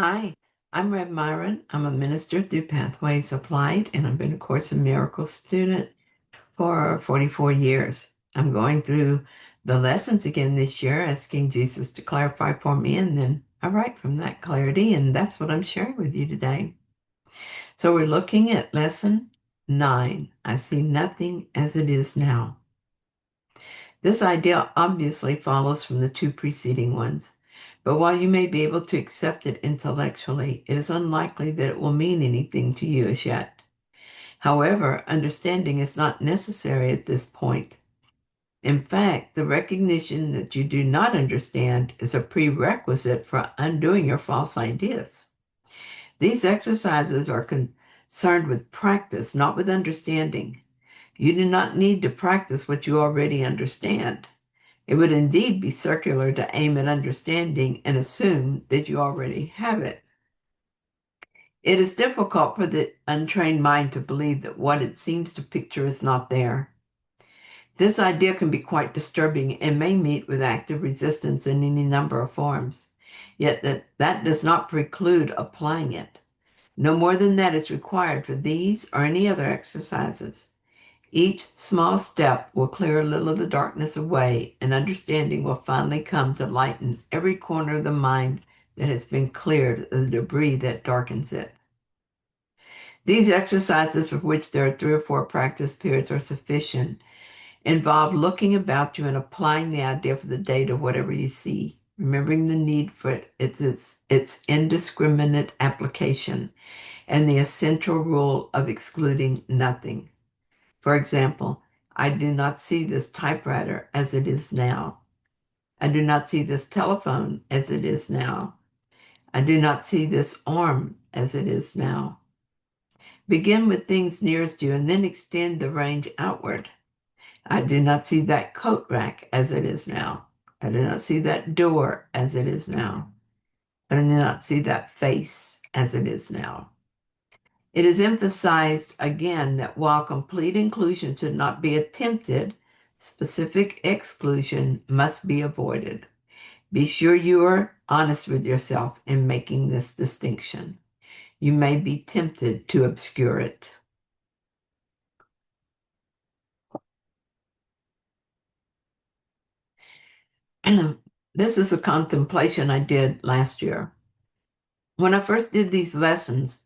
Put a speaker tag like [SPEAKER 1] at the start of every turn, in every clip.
[SPEAKER 1] Hi, I'm Rev Myron. I'm a minister through Pathways of Light, and I've been a Course in Miracles student for 44 years. I'm going through the lessons again this year, asking Jesus to clarify for me, and then I write from that clarity, and that's what I'm sharing with you today. So we're looking at lesson 9. I see nothing as it is now. This idea obviously follows from the two preceding ones. But while you may be able to accept it intellectually, it is unlikely that it will mean anything to you as yet. However, understanding is not necessary at this point. In fact, the recognition that you do not understand is a prerequisite for undoing your false ideas. These exercises are concerned with practice, not with understanding. You do not need to practice what you already understand. It would indeed be circular to aim at understanding and assume that you already have it. It is difficult for the untrained mind to believe that what it seems to picture is not there. This idea can be quite disturbing and may meet with active resistance in any number of forms. Yet that does not preclude applying it. No more than that is required for these or any other exercises. Each small step will clear a little of the darkness away, and understanding will finally come to lighten every corner of the mind that has been cleared of the debris that darkens it. These exercises, for which there are 3 or 4 practice periods, are sufficient, involve looking about you and applying the idea for the day to whatever you see, remembering the need for its indiscriminate application, and the essential rule of excluding nothing. For example, I do not see this typewriter as it is now. I do not see this telephone as it is now. I do not see this arm as it is now. Begin with things nearest you and then extend the range outward. I do not see that coat rack as it is now. I do not see that door as it is now. I do not see that face as it is now. It is emphasized again that while complete inclusion should not be attempted, specific exclusion must be avoided. Be sure you are honest with yourself in making this distinction. You may be tempted to obscure it. This is a contemplation I did last year. When I first did these lessons,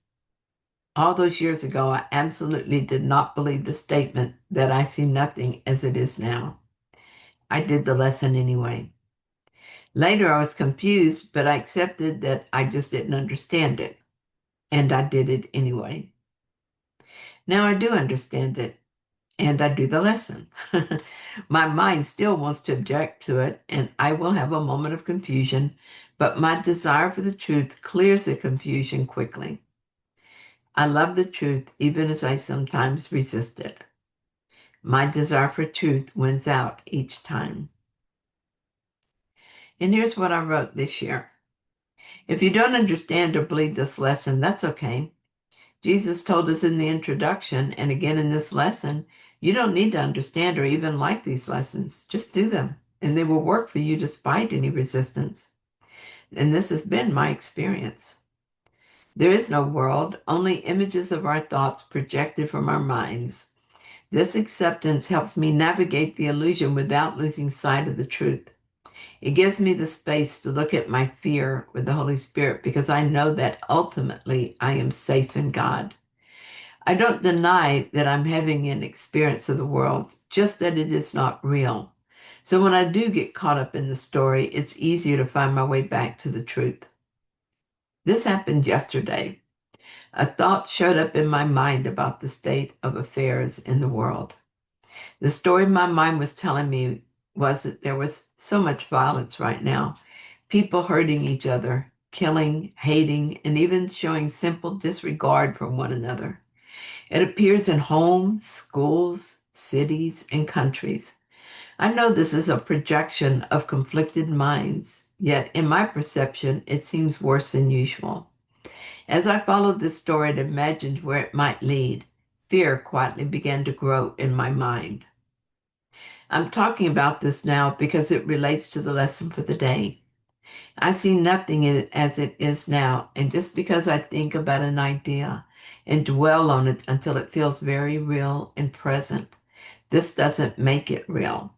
[SPEAKER 1] all those years ago, I absolutely did not believe the statement that I see nothing as it is now. I did the lesson anyway. Later, I was confused, but I accepted that I just didn't understand it, and I did it anyway. Now I do understand it, and I do the lesson. My mind still wants to object to it, and I will have a moment of confusion, but my desire for the truth clears the confusion quickly. I love the truth, even as I sometimes resist it. My desire for truth wins out each time. And here's what I wrote this year. If you don't understand or believe this lesson, that's okay. Jesus told us in the introduction and again in this lesson, you don't need to understand or even like these lessons. Just do them, and they will work for you despite any resistance. And this has been my experience. There is no world, only images of our thoughts projected from our minds. This acceptance helps me navigate the illusion without losing sight of the truth. It gives me the space to look at my fear with the Holy Spirit because I know that ultimately I am safe in God. I don't deny that I'm having an experience of the world, just that it is not real. So when I do get caught up in the story, it's easier to find my way back to the truth. This happened yesterday. A thought showed up in my mind about the state of affairs in the world. The story my mind was telling me was that there was so much violence right now. People hurting each other, killing, hating, and even showing simple disregard for one another. It appears in homes, schools, cities, and countries. I know this is a projection of conflicted minds, yet in my perception, it seems worse than usual. As I followed this story and imagined where it might lead, fear quietly began to grow in my mind. I'm talking about this now because it relates to the lesson for the day. I see nothing as it is now, and just because I think about an idea and dwell on it until it feels very real and present, this doesn't make it real.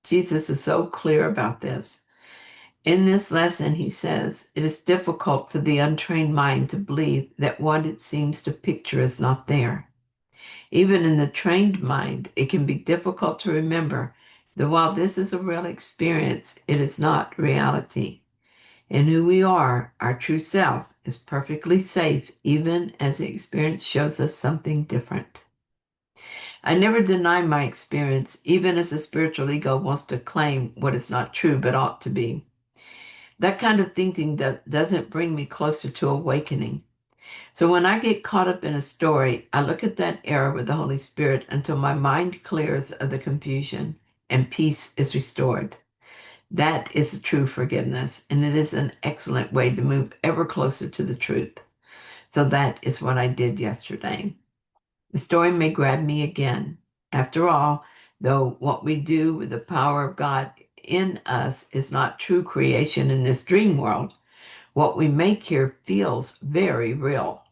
[SPEAKER 1] Jesus is so clear about this. In this lesson, he says, it is difficult for the untrained mind to believe that what it seems to picture is not there. Even in the trained mind, it can be difficult to remember that while this is a real experience, it is not reality. And who we are, our true self, is perfectly safe even as the experience shows us something different. I never deny my experience, even as the spiritual ego wants to claim what is not true but ought to be. That kind of thinking doesn't bring me closer to awakening. So when I get caught up in a story, I look at that error with the Holy Spirit until my mind clears of the confusion and peace is restored. That is true forgiveness, and it is an excellent way to move ever closer to the truth. So that is what I did yesterday. The story may grab me again. After all, though what we do with the power of God in us is not true creation in this dream world, what we make here feels very real.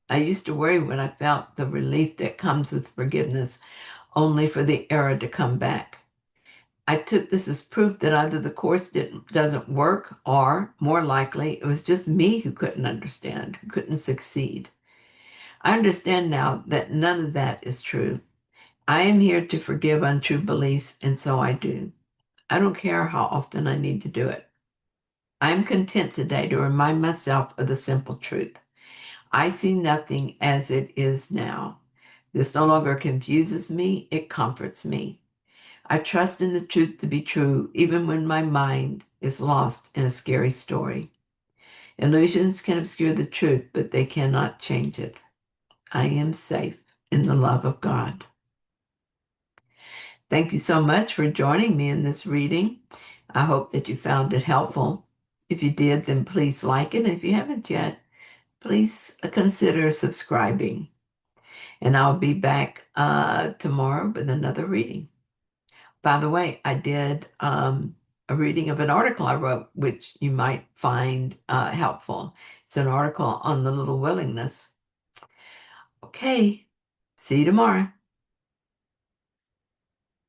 [SPEAKER 1] I used to worry when I felt the relief that comes with forgiveness, only for the error to come back. I took this as proof that either the course doesn't work, or more likely, it was just me who couldn't understand, who couldn't succeed. I understand now that none of that is true. I am here to forgive untrue beliefs, and so I do. I don't care how often I need to do it. I am content today to remind myself of the simple truth. I see nothing as it is now. This no longer confuses me, it comforts me. I trust in the truth to be true, even when my mind is lost in a scary story. Illusions can obscure the truth, but they cannot change it. I am safe in the love of God. Thank you so much for joining me in this reading. I hope that you found it helpful. If you did, then please like it. If you haven't yet, please consider subscribing. And I'll be back tomorrow with another reading. By the way, I did a reading of an article I wrote, which you might find helpful. It's an article on the little willingness. Okay, see you tomorrow.